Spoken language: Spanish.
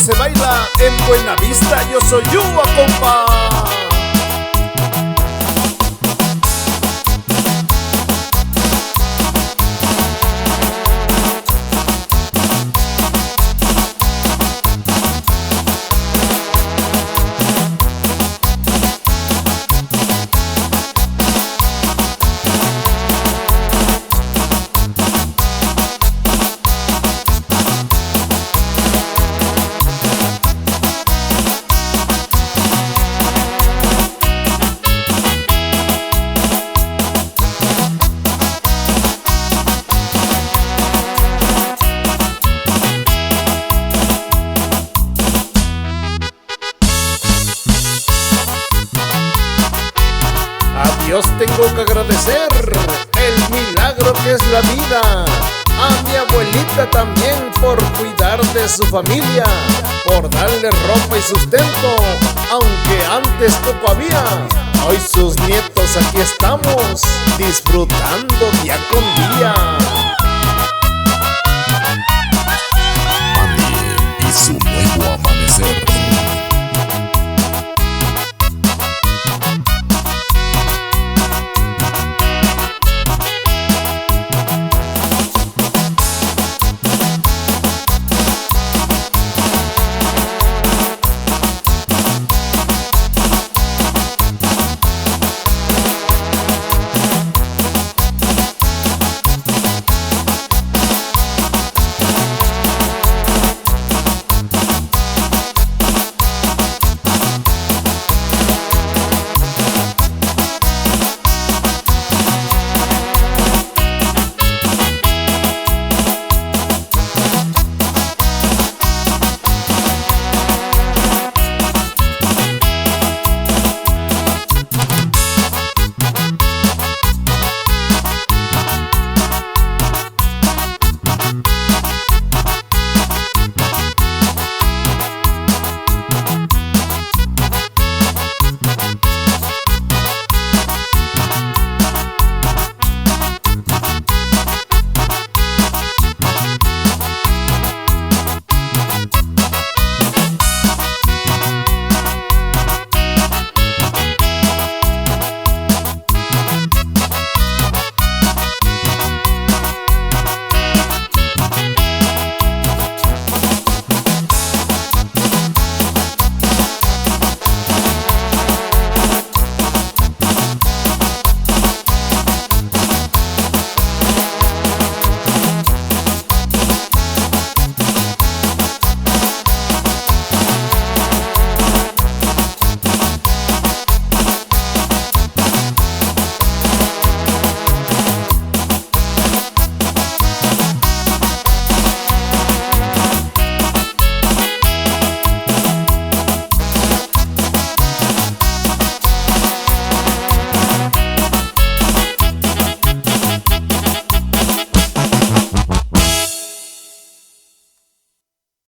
se baila en Buenavista. Yo soy Yuba, compa. A Dios tengo que agradecer el milagro que es la vida. A mi abuelita también por cuidar de su familia, por darle ropa y sustento, aunque antes poco había. Hoy sus nietos aquí estamos disfrutando diario.